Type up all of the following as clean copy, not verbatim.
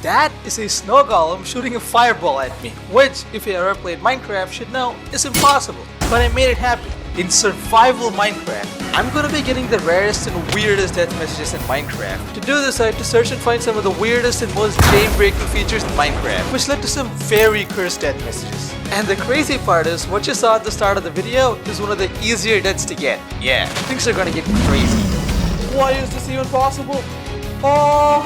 That is a snow golem shooting a fireball at me, which, if you ever played Minecraft, should know is impossible. But I made it happen. In survival Minecraft, I'm gonna be getting the rarest and weirdest death messages in Minecraft. To do this, I had to search and find some of the weirdest and most game-breaking features in Minecraft, which led to some very cursed death messages. And the crazy part is, what you saw at the start of the video is one of the easier deaths to get. Yeah, things are gonna get crazy. Why is this even possible? Oh!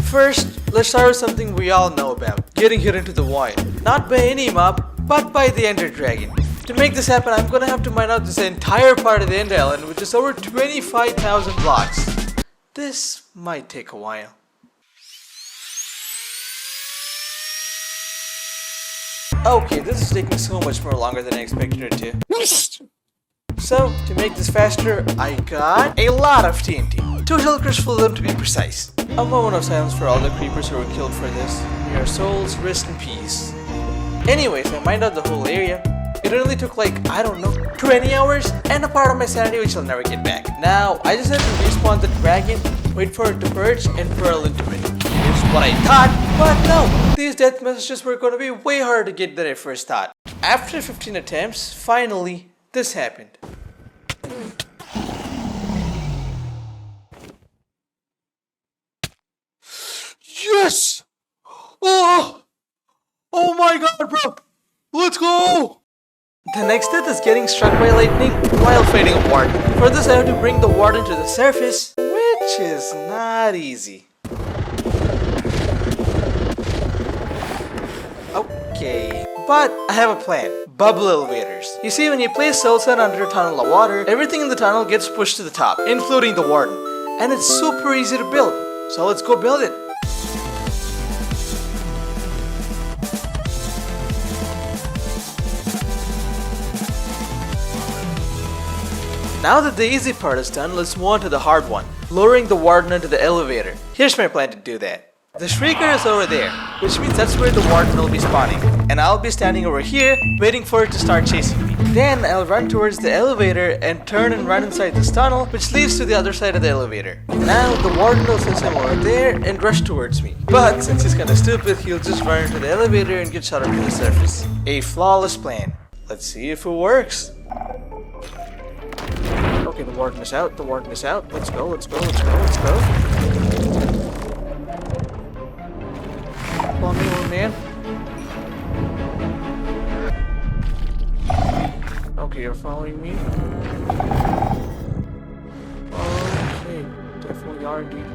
First, let's start with something we all know about, getting hit into the void. Not by any mob, but by the Ender Dragon. To make this happen, I'm gonna have to mine out this entire part of the End Island, which is over 25,000 blocks. This might take a while. Okay, this is taking so much more longer than I expected it to. So, to make this faster, I got a lot of TNT. 2 shulkers full of them to be precise. A moment of silence for all the creepers who were killed for this. May your souls rest in peace. Anyways, I mined out the whole area. It only took like, I don't know, 20 hours and a part of my sanity which I'll never get back. Now, I just had to respawn the dragon, wait for it to purge, and pearl into it. Here's what I thought, but no! These death messages were gonna be way harder to get than I first thought. After 15 attempts, finally, this happened. Yes! Oh my god, bro! Let's go! The next death is getting struck by lightning while fighting a warden. For this I have to bring the warden to the surface, which is not easy. Okay, but I have a plan. Bubble elevators. You see, when you place Soul Sand under a tunnel of water, everything in the tunnel gets pushed to the top, including the warden. And it's super easy to build, so let's go build it. Now that the easy part is done, let's move on to the hard one, lowering the warden into the elevator. Here's my plan to do that. The Shrieker is over there, which means that's where the warden will be spawning, and I'll be standing over here, waiting for it to start chasing me. Then I'll run towards the elevator and turn and run inside this tunnel, which leads to the other side of the elevator. Now the warden will sense I'm over there and rush towards me. But since he's kinda stupid, he'll just run into the elevator and get shot up to the surface. A flawless plan. Let's see if it works. Okay, the warden is out, the warden is out. Let's go, let's go, let's go, let's go. Follow me, old man. Okay, you're following me. Okay, definitely are indeed.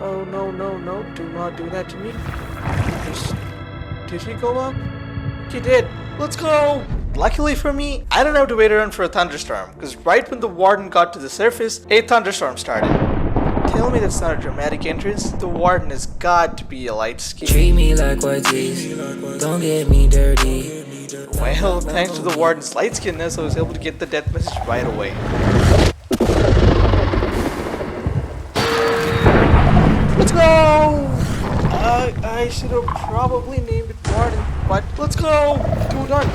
Oh, no, no, no, do not do that to me. Did he go up? He did. Let's go! Luckily for me, I don't have to wait around for a thunderstorm, because right when the warden got to the surface, a thunderstorm started. Tell me that's not a dramatic entrance. The warden has got to be a light skin. Treat me like white teeth, don't get me dirty. Well, thanks to the warden's light skinness, I was able to get the death message right away. Let's go! I should have probably named it warden, but let's go! 2 done.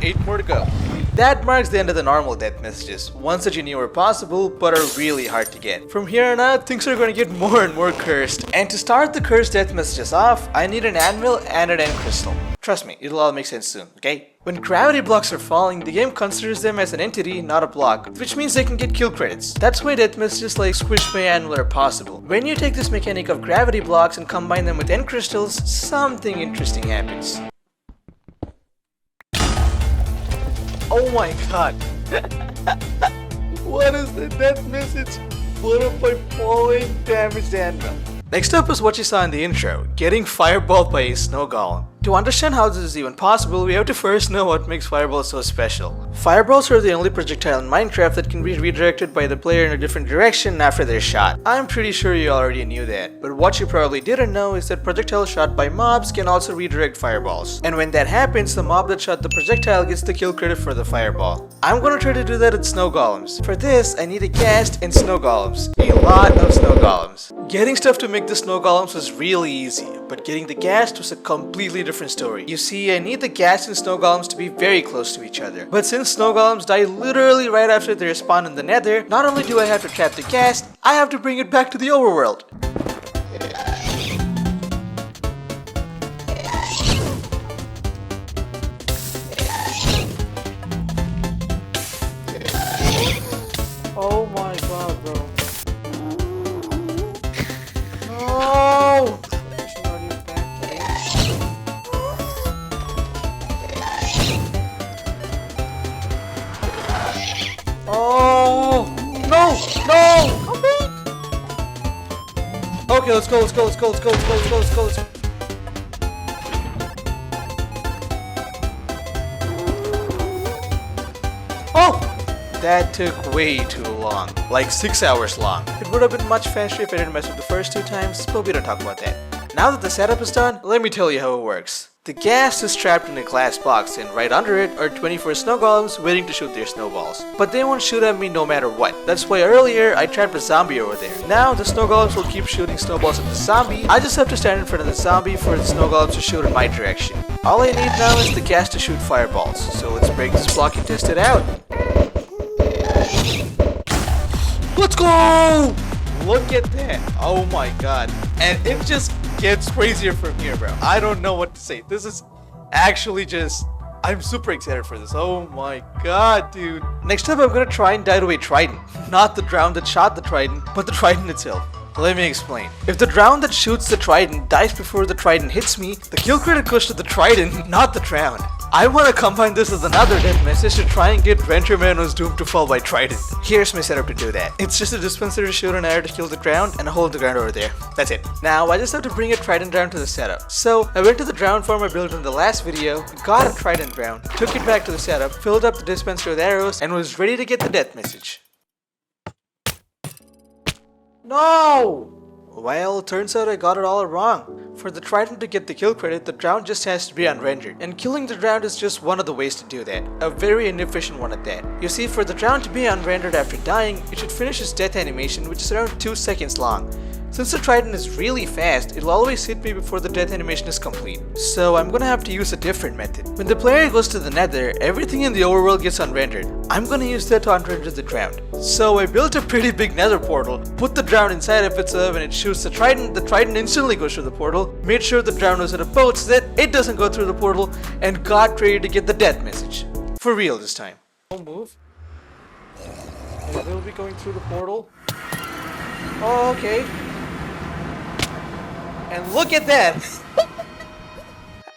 8 more to go. That marks the end of the normal death messages, ones that you knew were possible but are really hard to get. From here on out, things are going to get more and more cursed. And to start the cursed death messages off, I need an anvil and an end crystal. Trust me, it'll all make sense soon, okay? When gravity blocks are falling, the game considers them as an entity, not a block, which means they can get kill credits. That's why death messages like Squish My Anvil are possible. When you take this mechanic of gravity blocks and combine them with end crystals, something interesting happens. Oh my god. What is the death message? Put up by falling damaged anvil. Next up is what you saw in the intro, getting fireballed by a snow golem. To understand how this is even possible, we have to first know what makes fireballs so special. Fireballs are the only projectile in Minecraft that can be redirected by the player in a different direction after they're shot. I'm pretty sure you already knew that, but what you probably didn't know is that projectiles shot by mobs can also redirect fireballs. And when that happens, the mob that shot the projectile gets the kill credit for the fireball. I'm gonna try to do that with snow golems. For this, I need a ghast and snow golems. A lot of snow golems. Getting stuff to make the snow golems was really easy. but getting the ghast was a completely different story. You see, I need the ghast and snow golems to be very close to each other. But since snow golems die literally right after they respawn in the nether, not only do I have to trap the ghast, I have to bring it back to the overworld. Oh my god, bro. No! Oh! No! No! Come back! Okay, let's go. Oh! That took way too long. Like 6 hours long. It would have been much faster if I didn't mess up the first 2 times, but we don't talk about that. Now that the setup is done, let me tell you how it works. The ghast is trapped in a glass box, and right under it are 24 snow golems waiting to shoot their snowballs. But they won't shoot at me no matter what. That's why earlier I trapped a zombie over there. Now the snow golems will keep shooting snowballs at the zombie. I just have to stand in front of the zombie for the snow golems to shoot in my direction. All I need now is the ghast to shoot fireballs. So let's break this block and test it out. Let's go! Look at that. Oh my god. And it just gets crazier from here, bro. I don't know what to say. This is actually just... I'm super excited for this. Oh my god, dude. Next up, I'm gonna try and die to a trident. Not the drown that shot the trident, but the trident itself. Let me explain. If the drown that shoots the trident dies before the trident hits me, the kill credit goes to the trident, not the drown. I want to combine this with another death message to try and get Renterman doomed to fall by trident. Here's my setup to do that. It's just a dispenser to shoot an arrow to kill the drown and a hole in the ground over there. That's it. Now I just have to bring a trident drown to the setup. So I went to the drown farm I built in the last video, got a trident drown, took it back to the setup, filled up the dispenser with arrows, and was ready to get the death message. No! Well, turns out I got it all wrong. For the trident to get the kill credit, the drown just has to be unrendered. And killing the drown is just one of the ways to do that. A very inefficient one at that. You see, for the drown to be unrendered after dying, it should finish its death animation, which is around 2 seconds long. Since the trident is really fast, it'll always hit me before the death animation is complete. So I'm gonna have to use a different method. When the player goes to the nether, everything in the overworld gets unrendered. I'm gonna use that to unrender the drown. So I built a pretty big nether portal, put the drown inside of it so that when it shoots the trident instantly goes through the portal, made sure the drown was at a boat so that it doesn't go through the portal, and got ready to get the death message. For real this time. Don't move. And they'll be going through the portal. Oh, okay. And look at that!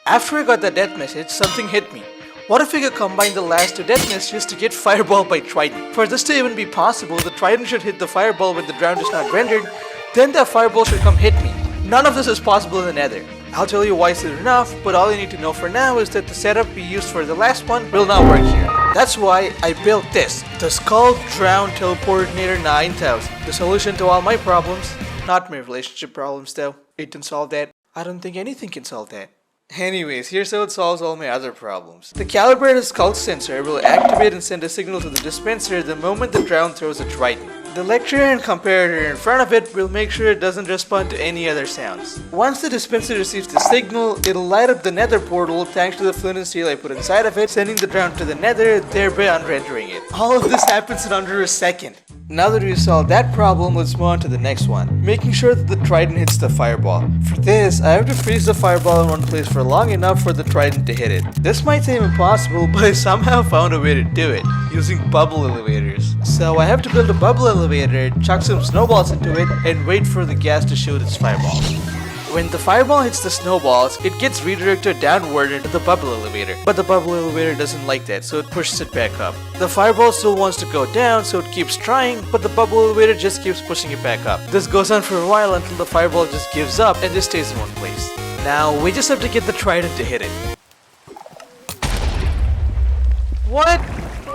After I got the death message, something hit me. What if we could combine the last 2 death messages to get fireball by trident? For this to even be possible, the trident should hit the fireball when the drown is not rendered, then the fireball should come hit me. None of this is possible in the nether. I'll tell you why soon enough, but all you need to know for now is that the setup we used for the last one will not work here. That's why I built this, the Skull Drown Teleportinator 9000. The solution to all my problems. Not my relationship problems though. It can solve that. I don't think anything can solve that. Anyways, here's how it solves all my other problems. The calibrated skull sensor will activate and send a signal to the dispenser the moment the drown throws a trident. The lecture and comparator in front of it will make sure it doesn't respond to any other sounds. Once the dispenser receives the signal, it'll light up the nether portal thanks to the flint and steel I put inside of it, sending the drown to the nether, thereby unrendering it. All of this happens in under a second. Now that we've solved that problem, let's move on to the next one. Making sure that the trident hits the fireball. For this, I have to freeze the fireball in one place for long enough for the trident to hit it. This might seem impossible, but I somehow found a way to do it, using bubble elevators. So I have to build a bubble elevator, chuck some snowballs into it, and wait for the gas to shoot its fireballs. When the fireball hits the snowballs, it gets redirected downward into the bubble elevator. But the bubble elevator doesn't like that, so it pushes it back up. The fireball still wants to go down, so it keeps trying, but the bubble elevator just keeps pushing it back up. This goes on for a while until the fireball just gives up and just stays in one place. Now, we just have to get the trident to hit it. What?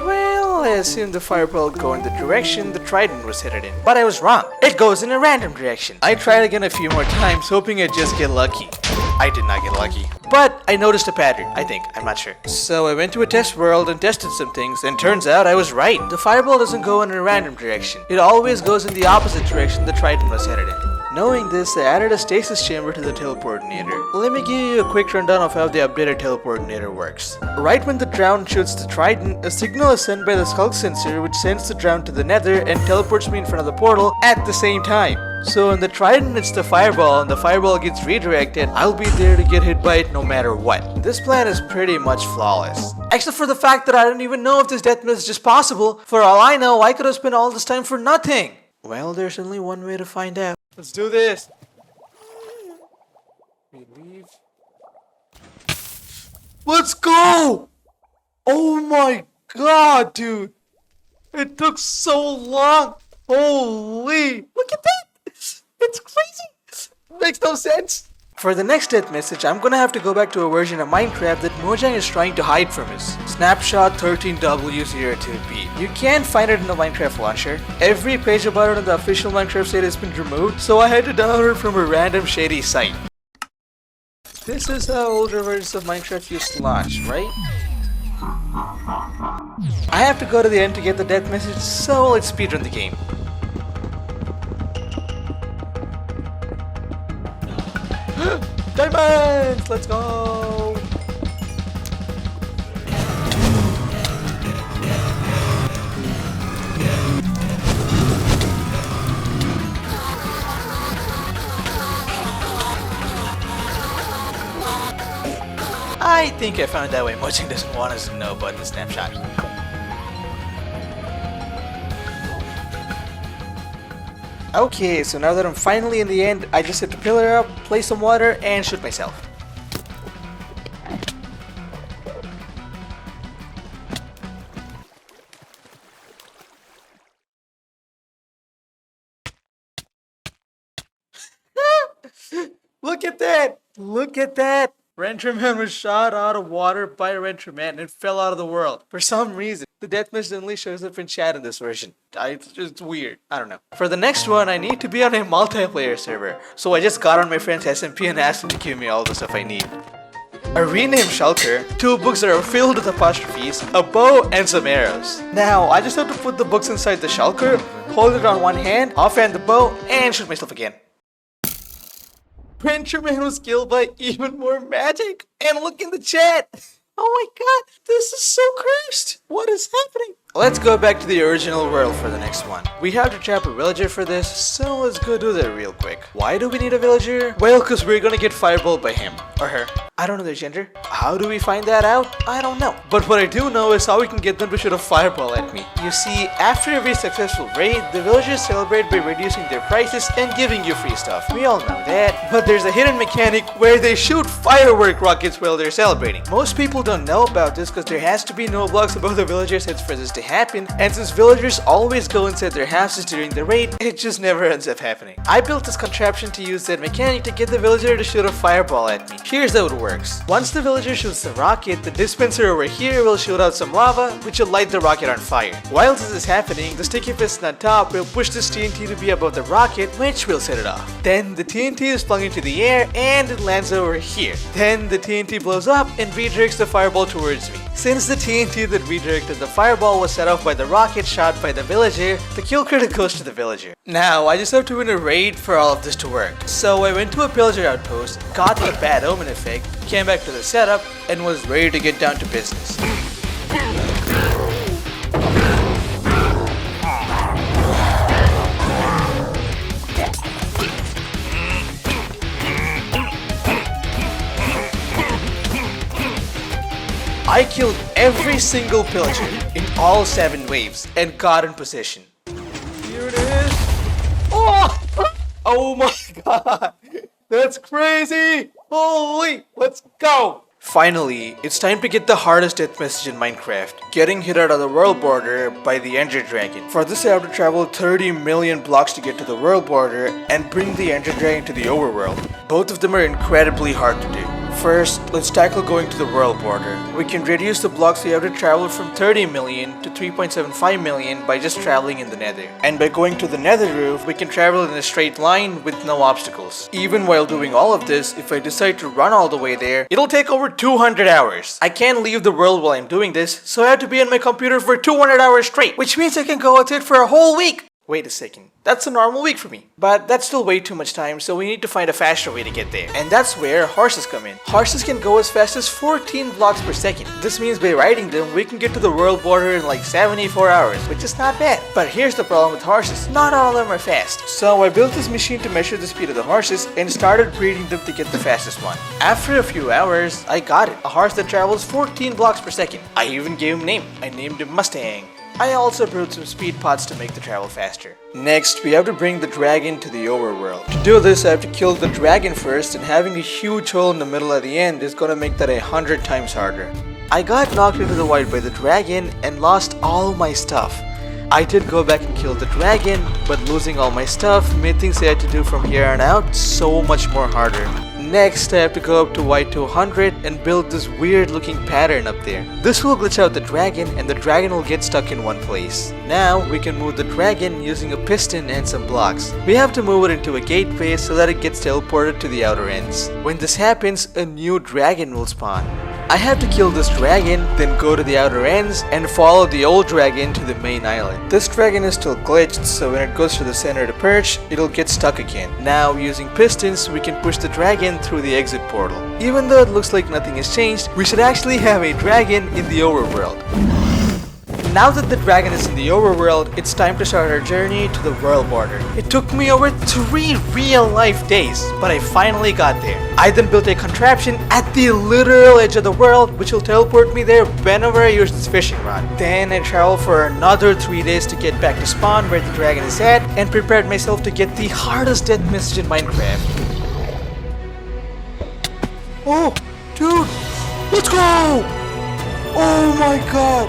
Well, I assumed the fireball would go in the direction the trident was headed in. But I was wrong. It goes in a random direction. I tried again a few more times, hoping I'd just get lucky. I did not get lucky. But I noticed a pattern, I think. I'm not sure. So I went to a test world and tested some things, and turns out I was right. The fireball doesn't go in a random direction. It always goes in the opposite direction the trident was headed in. Knowing this, I added a stasis chamber to the teleportinator. Let me give you a quick rundown of how the updated teleportinator works. Right when the drowned shoots the trident, a signal is sent by the Skulk sensor which sends the drowned to the nether and teleports me in front of the portal at the same time. So when the trident hits the fireball and the fireball gets redirected, I'll be there to get hit by it no matter what. This plan is pretty much flawless. Except for the fact that I don't even know if this death message is possible. For all I know, I could have spent all this time for nothing. Well, there's only one way to find out. Let's do this. We leave. Let's go! Oh my god, dude. It took so long. Holy. Look at that. It's crazy. Makes no sense. For the next death message, I'm gonna have to go back to a version of Minecraft that Mojang is trying to hide from us. Snapshot 13W02B. You can't find it in the Minecraft launcher. Every page about it on the official Minecraft site has been removed, so I had to download it from a random shady site. This is how older versions of Minecraft used to launch, right? I have to go to the end to get the death message, so let's speedrun the game. Diamonds! Let's go! I think I found out why Mojang doesn't want us to know about the snapshot. Okay, so now that I'm finally in the end, I just have to pillar up, place some water, and shoot myself. Look at that! Look at that! Renderman was shot out of water by Renderman and fell out of the world. For some reason, the death message only shows up in chat in this version. It's just weird. I don't know. For the next one, I need to be on a multiplayer server. So I just got on my friend's SMP and asked him to give me all the stuff I need. A renamed shulker, 2 books that are filled with apostrophes, a bow, and some arrows. Now, I just have to put the books inside the shulker, hold it on one hand, offhand the bow, and shoot myself again. Renderman was killed by even more magic. And look in the chat. Oh my god, this is so cursed. What is happening? Let's go back to the original world for the next one. We have to trap a villager for this, so let's go do that real quick. Why do we need a villager? Well, because we're gonna get fireballed by him. Or her. I don't know their gender. How do we find that out? I don't know. But what I do know is how we can get them to shoot a fireball at me. You see, after every successful raid, the villagers celebrate by reducing their prices and giving you free stuff. We all know that. But there's a hidden mechanic where they shoot firework rockets while they're celebrating. Most people don't know about this because there has to be no blocks above the villagers' heads for this to happen, and since villagers always go inside their houses during the raid, it just never ends up happening. I built this contraption to use that mechanic to get the villager to shoot a fireball at me. Here's how it works. Once the villager shoots the rocket, the dispenser over here will shoot out some lava, which will light the rocket on fire. While this is happening, the sticky piston on top will push this TNT to be above the rocket, which will set it off. Then the TNT is flung into the air and it lands over here. Then the TNT blows up and redirects the fireball towards me. Since the TNT that redirected the fireball was set off by the rocket shot by the villager, the kill credit goes to the villager. Now, I just have to win a raid for all of this to work. So I went to a pillager outpost, got the bad omen effect, came back to the setup, and was ready to get down to business. I killed every single pillager in all 7 waves and got in position. Here it is. Oh! Oh my god! That's crazy! Holy! Let's go! Finally, it's time to get the hardest death message in Minecraft, getting hit out of the world border by the Ender Dragon. For this I have to travel 30 million blocks to get to the world border and bring the Ender Dragon to the overworld. Both of them are incredibly hard to do. First, let's tackle going to the world border. We can reduce the blocks we have to travel from 30 million to 3.75 million by just traveling in the nether. And by going to the nether roof, we can travel in a straight line with no obstacles. Even while doing all of this, if I decide to run all the way there, it'll take over 200 hours. I can't leave the world while I'm doing this, so I have to be on my computer for 200 hours straight, which means I can go at it for a whole week. Wait a second. That's a normal week for me. But that's still way too much time, so we need to find a faster way to get there. And that's where horses come in. Horses can go as fast as 14 blocks per second. This means by riding them, we can get to the world border in like 74 hours, which is not bad. But here's the problem with horses. Not all of them are fast. So I built this machine to measure the speed of the horses and started breeding them to get the fastest one. After a few hours, I got it. A horse that travels 14 blocks per second. I even gave him a name. I named him Mustang. I also brewed some speed pods to make the travel faster. Next, we have to bring the dragon to the overworld. To do this, I have to kill the dragon first, and having a huge hole in the middle at the end is gonna make that 100 times harder. I got knocked into the void by the dragon and lost all my stuff. I did go back and kill the dragon, but losing all my stuff made things I had to do from here on out so much more harder. Next, I have to go up to White 200 and build this weird looking pattern up there. This will glitch out the dragon and the dragon will get stuck in one place. Now, we can move the dragon using a piston and some blocks. We have to move it into a gateway so that it gets teleported to the outer ends. When this happens, a new dragon will spawn. I have to kill this dragon, then go to the outer ends and follow the old dragon to the main island. This dragon is still glitched, so when it goes to the center to perch, it'll get stuck again. Now, using pistons, we can push the dragon through the exit portal. Even though it looks like nothing has changed, we should actually have a dragon in the overworld. Now that the dragon is in the overworld, it's time to start our journey to the world border. It took me over 3 real-life days, but I finally got there. I then built a contraption at the literal edge of the world, which will teleport me there whenever I use this fishing rod. Then I traveled for another 3 days to get back to spawn where the dragon is at, and prepared myself to get the hardest death message in Minecraft. Oh, dude, let's go! Oh my god!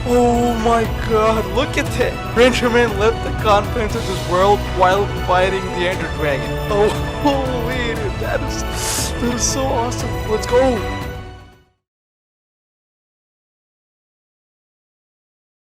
Oh my god, look at that! Renderman left the confines of this world while fighting the Ender Dragon. Oh, holy dude, that is so awesome. Let's go!